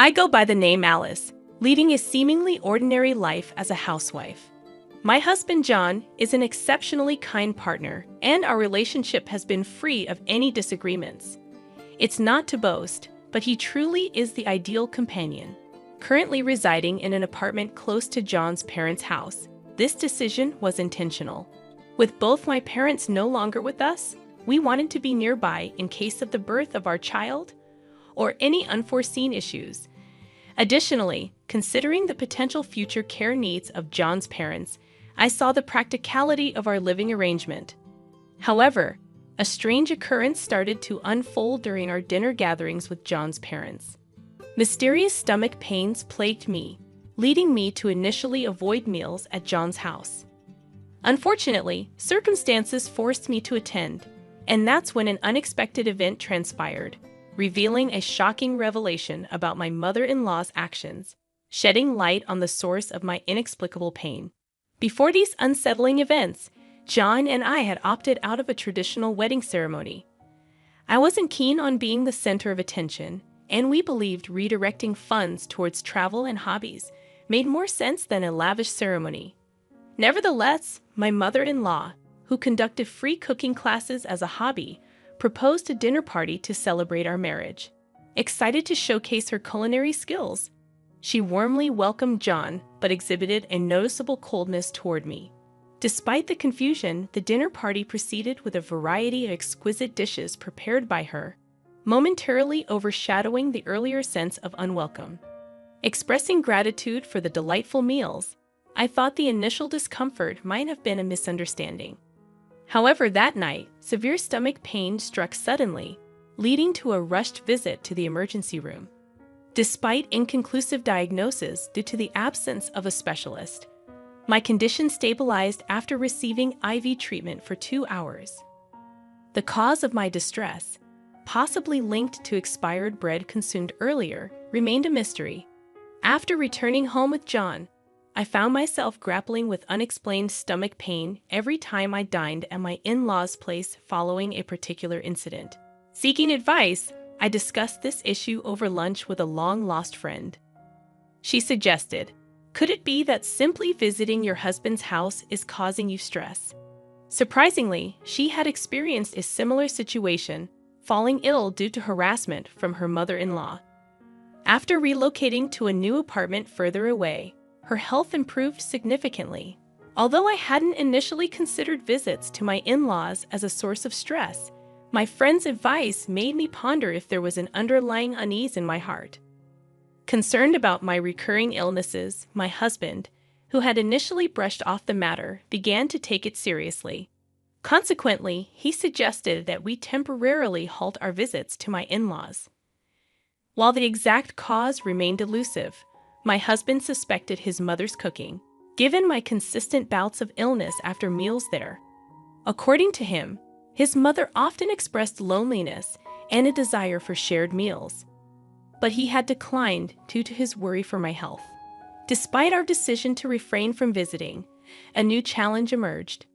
I go by the name Alice, leading a seemingly ordinary life as a housewife. My husband John is an exceptionally kind partner, and our relationship has been free of any disagreements. It's not to boast, but he truly is the ideal companion. Currently residing in an apartment close to John's parents' house, this decision was intentional. With both my parents no longer with us, we wanted to be nearby in case of the birth of our child or any unforeseen issues. Additionally, considering the potential future care needs of John's parents, I saw the practicality of our living arrangement. However, a strange occurrence started to unfold during our dinner gatherings with John's parents. Mysterious stomach pains plagued me, leading me to initially avoid meals at John's house. Unfortunately, circumstances forced me to attend, and that's when an unexpected event transpired, revealing a shocking revelation about my mother-in-law's actions, shedding light on the source of my inexplicable pain. Before these unsettling events, John and I had opted out of a traditional wedding ceremony. I wasn't keen on being the center of attention, and we believed redirecting funds towards travel and hobbies made more sense than a lavish ceremony. Nevertheless, my mother-in-law, who conducted free cooking classes as a hobby, proposed a dinner party to celebrate our marriage. Excited to showcase her culinary skills, she warmly welcomed John but exhibited a noticeable coldness toward me. Despite the confusion, the dinner party proceeded with a variety of exquisite dishes prepared by her, momentarily overshadowing the earlier sense of unwelcome. Expressing gratitude for the delightful meals, I thought the initial discomfort might have been a misunderstanding. However, that night, severe stomach pain struck suddenly, leading to a rushed visit to the emergency room. Despite inconclusive diagnosis due to the absence of a specialist, my condition stabilized after receiving IV treatment for 2 hours. The cause of my distress, possibly linked to expired bread consumed earlier, remained a mystery. After returning home with John, I found myself grappling with unexplained stomach pain every time I dined at my in-laws' place following a particular incident. Seeking advice, I discussed this issue over lunch with a long-lost friend. She suggested, could it be that simply visiting your husband's house is causing you stress? Surprisingly, she had experienced a similar situation, falling ill due to harassment from her mother-in-law. After relocating to a new apartment further away, her health improved significantly. Although I hadn't initially considered visits to my in-laws as a source of stress, my friend's advice made me ponder if there was an underlying unease in my heart. Concerned about my recurring illnesses, my husband, who had initially brushed off the matter, began to take it seriously. Consequently, he suggested that we temporarily halt our visits to my in-laws. While the exact cause remained elusive, my husband suspected his mother's cooking, given my consistent bouts of illness after meals there. According to him, his mother often expressed loneliness and a desire for shared meals, but he had declined due to his worry for my health. Despite our decision to refrain from visiting, a new challenge emerged.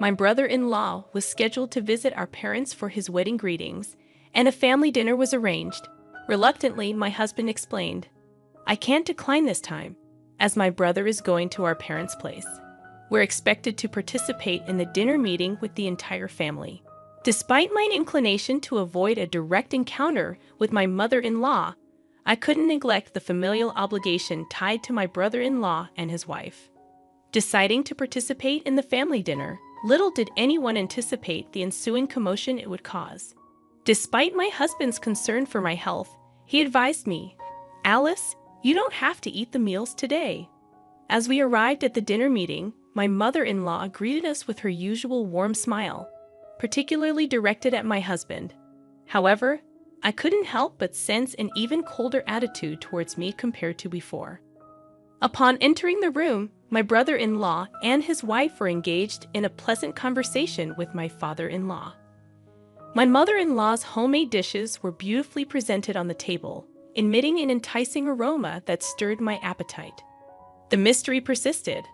My brother-in-law was scheduled to visit our parents for his wedding greetings, and a family dinner was arranged. Reluctantly, my husband explained, I can't decline this time, as my brother is going to our parents' place. We're expected to participate in the dinner meeting with the entire family. Despite my inclination to avoid a direct encounter with my mother-in-law, I couldn't neglect the familial obligation tied to my brother-in-law and his wife. Deciding to participate in the family dinner, little did anyone anticipate the ensuing commotion it would cause. Despite my husband's concern for my health, he advised me, Alice, you don't have to eat the meals today. As we arrived at the dinner meeting, my mother-in-law greeted us with her usual warm smile, particularly directed at my husband. However, I couldn't help but sense an even colder attitude towards me compared to before. Upon entering the room, my brother-in-law and his wife were engaged in a pleasant conversation with my father-in-law. My mother-in-law's homemade dishes were beautifully presented on the table, emitting an enticing aroma that stirred my appetite. The mystery persisted.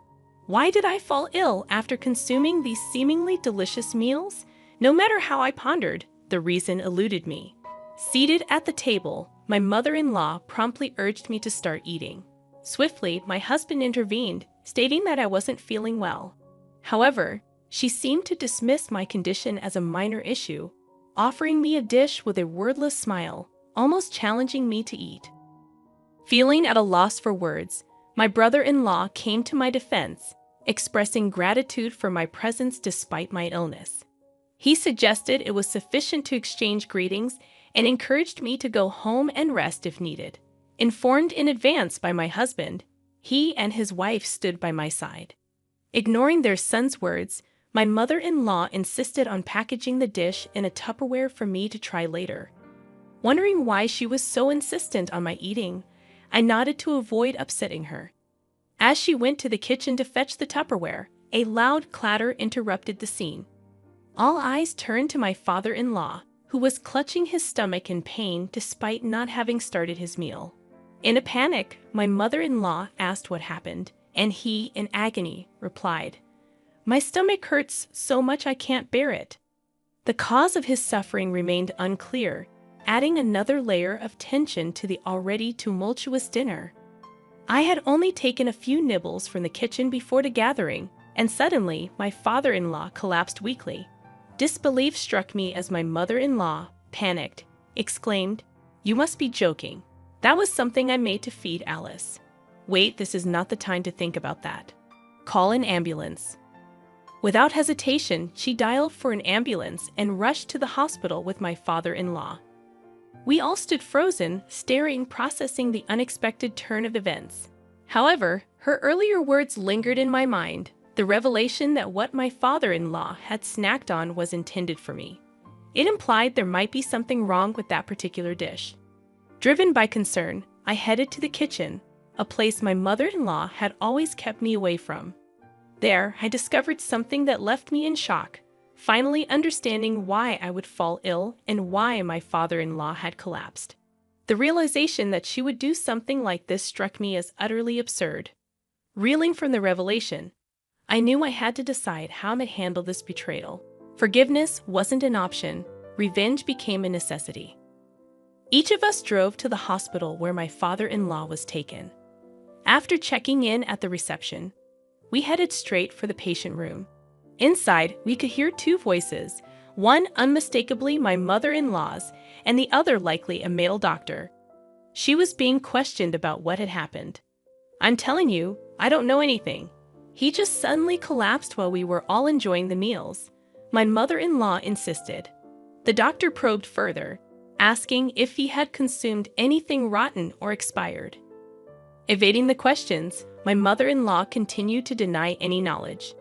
Why did I fall ill after consuming these seemingly delicious meals? No matter how I pondered, the reason eluded me. Seated at the table, my mother-in-law promptly urged me to start eating. Swiftly, my husband intervened, stating that I wasn't feeling well. However, she seemed to dismiss my condition as a minor issue, offering me a dish with a wordless smile, almost challenging me to eat. Feeling at a loss for words, my brother-in-law came to my defense, expressing gratitude for my presence despite my illness. He suggested it was sufficient to exchange greetings and encouraged me to go home and rest if needed. Informed in advance by my husband, he and his wife stood by my side. Ignoring their son's words, my mother-in-law insisted on packaging the dish in a Tupperware for me to try later. Wondering why she was so insistent on my eating, I nodded to avoid upsetting her. As she went to the kitchen to fetch the Tupperware, a loud clatter interrupted the scene. All eyes turned to my father-in-law, who was clutching his stomach in pain despite not having started his meal. In a panic, my mother-in-law asked what happened, and he, in agony, replied, "My stomach hurts so much I can't bear it." The cause of his suffering remained unclear, adding another layer of tension to the already tumultuous dinner. I had only taken a few nibbles from the kitchen before the gathering, and suddenly my father-in-law collapsed weakly. Disbelief struck me as my mother-in-law, panicked, exclaimed, "You must be joking. That was something I made to feed Alice." "Wait, this is not the time to think about that. Call an ambulance." Without hesitation, she dialed for an ambulance and rushed to the hospital with my father-in-law. We all stood frozen, staring, processing the unexpected turn of events. However, her earlier words lingered in my mind, the revelation that what my father-in-law had snacked on was intended for me. It implied there might be something wrong with that particular dish. Driven by concern, I headed to the kitchen, a place my mother-in-law had always kept me away from. There, I discovered something that left me in shock, finally understanding why I would fall ill and why my father-in-law had collapsed. The realization that she would do something like this struck me as utterly absurd. Reeling from the revelation, I knew I had to decide how to handle this betrayal. Forgiveness wasn't an option, revenge became a necessity. Each of us drove to the hospital where my father-in-law was taken. After checking in at the reception, we headed straight for the patient room. Inside, we could hear two voices, one unmistakably my mother-in-law's, and the other likely a male doctor. She was being questioned about what had happened. "I'm telling you, I don't know anything. He just suddenly collapsed while we were all enjoying the meals," my mother-in-law insisted. The doctor probed further, asking if he had consumed anything rotten or expired. Evading the questions, my mother-in-law continued to deny any knowledge.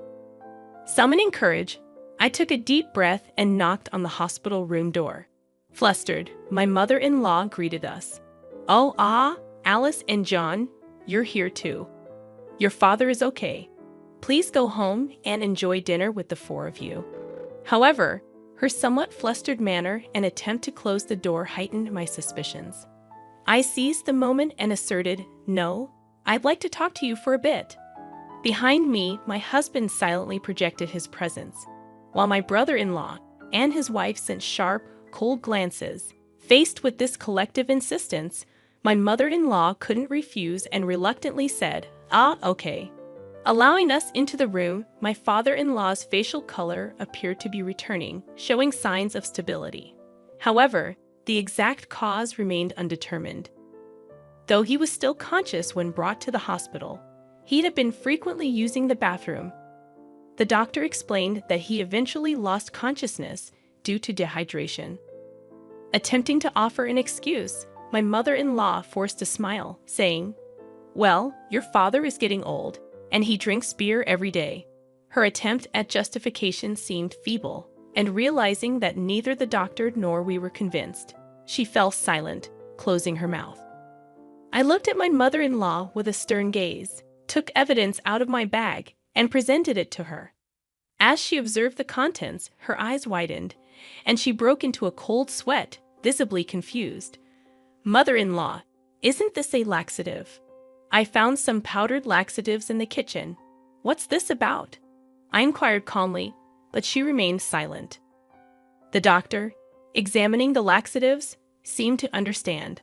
Summoning courage, I took a deep breath and knocked on the hospital room door. Flustered, my mother-in-law greeted us. "Oh, Alice and John, you're here too. Your father is okay. Please go home and enjoy dinner with the four of you." However, her somewhat flustered manner and attempt to close the door heightened my suspicions. I seized the moment and asserted, "No, I'd like to talk to you for a bit." Behind me, my husband silently projected his presence, while my brother-in-law and his wife sent sharp, cold glances. Faced with this collective insistence, my mother-in-law couldn't refuse and reluctantly said, "Okay." Allowing us into the room, my father-in-law's facial color appeared to be returning, showing signs of stability. However, the exact cause remained undetermined. Though he was still conscious when brought to the hospital, he had been frequently using the bathroom. The doctor explained that he eventually lost consciousness due to dehydration. Attempting to offer an excuse, my mother-in-law forced a smile, saying, "Well, your father is getting old, and he drinks beer every day." Her attempt at justification seemed feeble, and realizing that neither the doctor nor we were convinced, she fell silent, closing her mouth. I looked at my mother-in-law with a stern gaze, took evidence out of my bag, and presented it to her. As she observed the contents, her eyes widened, and she broke into a cold sweat, visibly confused. "Mother-in-law, isn't this a laxative? I found some powdered laxatives in the kitchen. What's this about?" I inquired calmly, but she remained silent. The doctor, examining the laxatives, seemed to understand.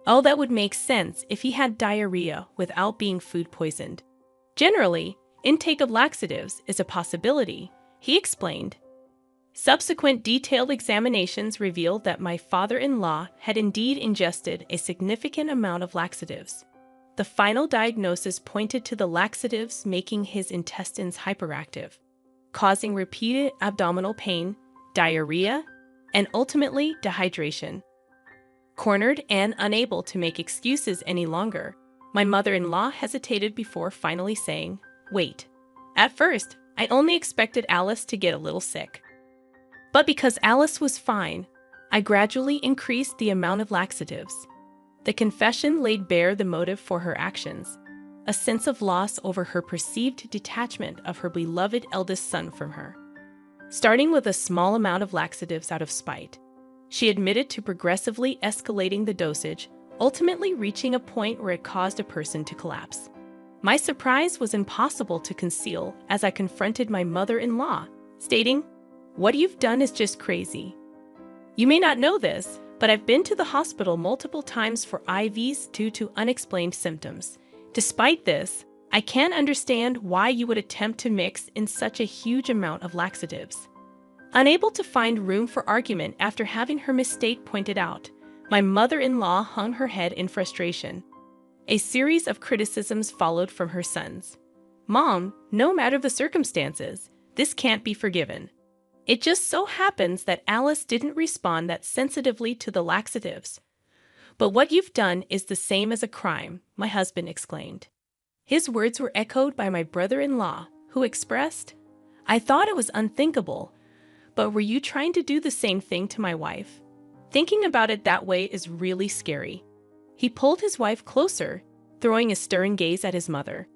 Oh, that would make sense if he had diarrhea without being food poisoned. Generally, intake of laxatives is a possibility, he explained. Subsequent detailed examinations revealed that my father-in-law had indeed ingested a significant amount of laxatives. The final diagnosis pointed to the laxatives making his intestines hyperactive, causing repeated abdominal pain, diarrhea, and ultimately dehydration. Cornered and unable to make excuses any longer, my mother-in-law hesitated before finally saying, "Wait. At first, I only expected Alice to get a little sick. But because Alice was fine, I gradually increased the amount of laxatives." The confession laid bare the motive for her actions, a sense of loss over her perceived detachment of her beloved eldest son from her. Starting with a small amount of laxatives out of spite, she admitted to progressively escalating the dosage, ultimately reaching a point where it caused a person to collapse. My surprise was impossible to conceal as I confronted my mother-in-law, stating, "What you've done is just crazy. You may not know this, but I've been to the hospital multiple times for IVs due to unexplained symptoms. Despite this, I can't understand why you would attempt to mix in such a huge amount of laxatives." Unable to find room for argument after having her mistake pointed out, my mother-in-law hung her head in frustration. A series of criticisms followed from her sons. "Mom, no matter the circumstances, this can't be forgiven. It just so happens that Alice didn't respond that sensitively to the laxatives. But what you've done is the same as a crime," my husband exclaimed. His words were echoed by my brother-in-law, who expressed, "I thought it was unthinkable, but were you trying to do the same thing to my wife? Thinking about it that way is really scary." He pulled his wife closer, throwing a stern gaze at his mother.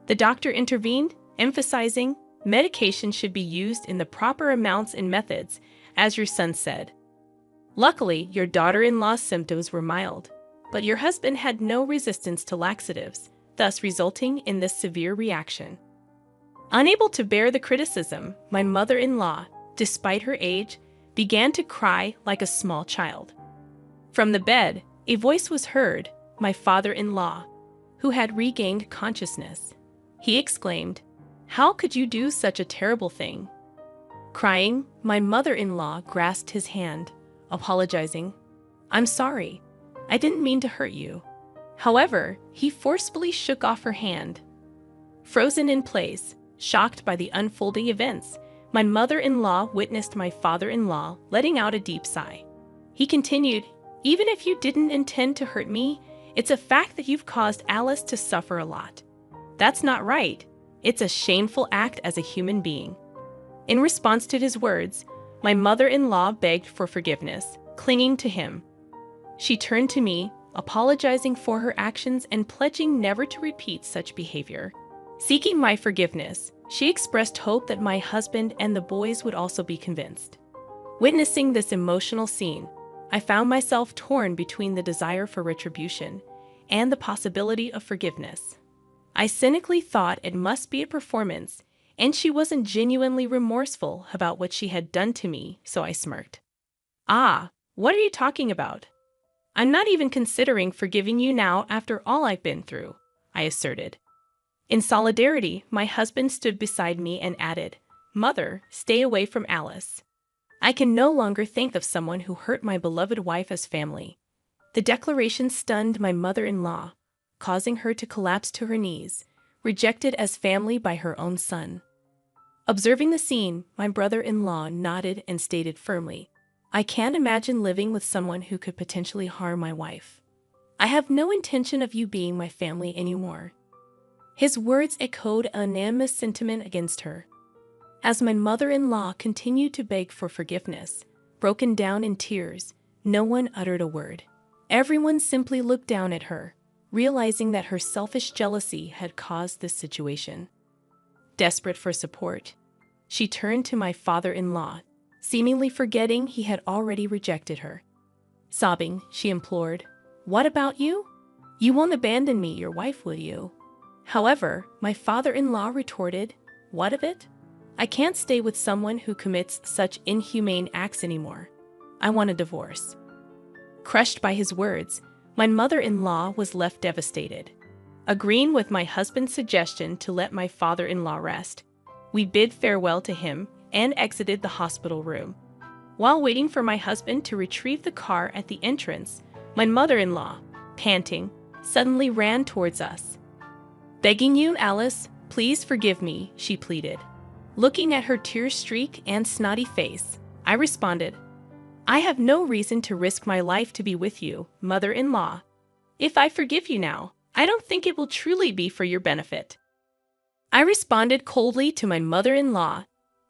The doctor intervened, emphasizing, "Medication should be used in the proper amounts and methods, as your son said. Luckily, your daughter-in-law's symptoms were mild, but your husband had no resistance to laxatives, thus resulting in this severe reaction." Unable to bear the criticism, my mother-in-law, despite her age, began to cry like a small child. From the bed, a voice was heard, my father-in-law, who had regained consciousness. He exclaimed, "How could you do such a terrible thing?" Crying, my mother-in-law grasped his hand, apologizing, "I'm sorry. I didn't mean to hurt you." However, he forcefully shook off her hand. Frozen in place, shocked by the unfolding events, my mother-in-law witnessed my father-in-law letting out a deep sigh. He continued, "Even if you didn't intend to hurt me, it's a fact that you've caused Alice to suffer a lot. That's not right. It's a shameful act as a human being." In response to his words, my mother-in-law begged for forgiveness, clinging to him. She turned to me, apologizing for her actions and pledging never to repeat such behavior. Seeking my forgiveness, she expressed hope that my husband and the boys would also be convinced. Witnessing this emotional scene, I found myself torn between the desire for retribution and the possibility of forgiveness. I cynically thought it must be a performance, and she wasn't genuinely remorseful about what she had done to me, so I smirked. "Ah, what are you talking about? I'm not even considering forgiving you now after all I've been through," I asserted. In solidarity, my husband stood beside me and added, "Mother, stay away from Alice. I can no longer think of someone who hurt my beloved wife as family." The declaration stunned my mother-in-law, causing her to collapse to her knees, rejected as family by her own son. Observing the scene, my brother-in-law nodded and stated firmly, "I can't imagine living with someone who could potentially harm my wife. I have no intention of you being my family anymore." His words echoed an unanimous sentiment against her. As my mother-in-law continued to beg for forgiveness, broken down in tears, no one uttered a word. Everyone simply looked down at her, realizing that her selfish jealousy had caused this situation. Desperate for support, she turned to my father-in-law, seemingly forgetting he had already rejected her. Sobbing, she implored, "What about you? You won't abandon me, your wife, will you?" However, my father-in-law retorted, "What of it? I can't stay with someone who commits such inhumane acts anymore. I want a divorce." Crushed by his words, My mother-in-law was left devastated. Agreeing with my husband's suggestion to let my father-in-law rest, we bid farewell to him and exited the hospital room. While waiting for my husband to retrieve the car at the entrance, my mother-in-law, panting, suddenly ran towards us. "Begging you, Alice, please forgive me," she pleaded. Looking at her tear-streaked and snotty face, I responded, "I have no reason to risk my life to be with you, mother-in-law. If I forgive you now, I don't think it will truly be for your benefit." I responded coldly to my mother-in-law,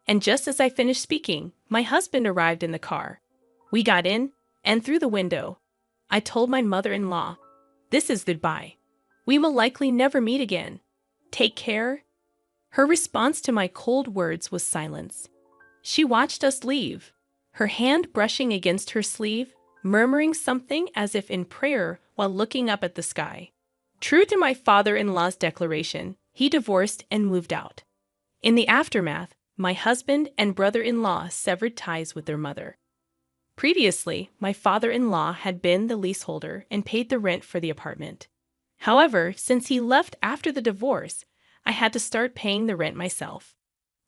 and just as I finished speaking, my husband arrived in the car. We got in, and through the window, I told my mother-in-law, "This is goodbye. We will likely never meet again. Take care." Her response to my cold words was silence. She watched us leave, her hand brushing against her sleeve, murmuring something as if in prayer while looking up at the sky. True to my father-in-law's declaration, he divorced and moved out. In the aftermath, my husband and brother-in-law severed ties with their mother. Previously, my father-in-law had been the leaseholder and paid the rent for the apartment. However, since he left after the divorce, I had to start paying the rent myself.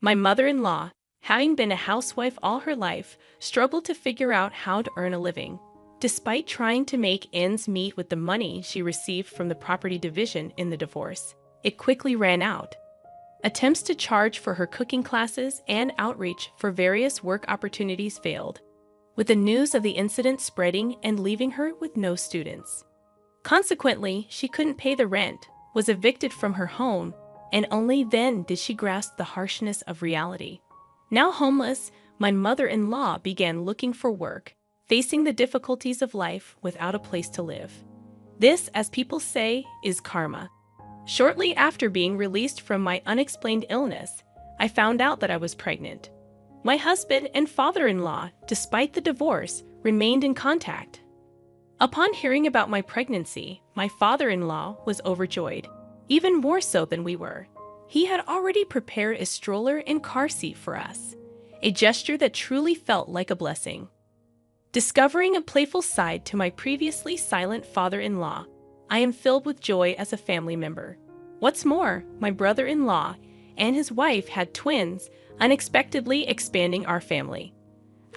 My mother-in-law, having been a housewife all her life, struggled to figure out how to earn a living. Despite trying to make ends meet with the money she received from the property division in the divorce, it quickly ran out. Attempts to charge for her cooking classes and outreach for various work opportunities failed, with the news of the incident spreading and leaving her with no students. Consequently, she couldn't pay the rent, was evicted from her home, and only then did she grasp the harshness of reality. Now homeless, my mother-in-law began looking for work, facing the difficulties of life without a place to live. This, as people say, is karma. Shortly after being released from my unexplained illness, I found out that I was pregnant. My husband and father-in-law, despite the divorce, remained in contact. Upon hearing about my pregnancy, my father-in-law was overjoyed, even more so than we were. He had already prepared a stroller and car seat for us, a gesture that truly felt like a blessing. Discovering a playful side to my previously silent father-in-law, I am filled with joy as a family member. What's more, my brother-in-law and his wife had twins, unexpectedly expanding our family.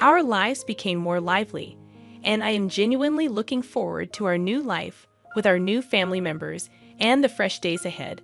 Our lives became more lively, and I am genuinely looking forward to our new life with our new family members and the fresh days ahead.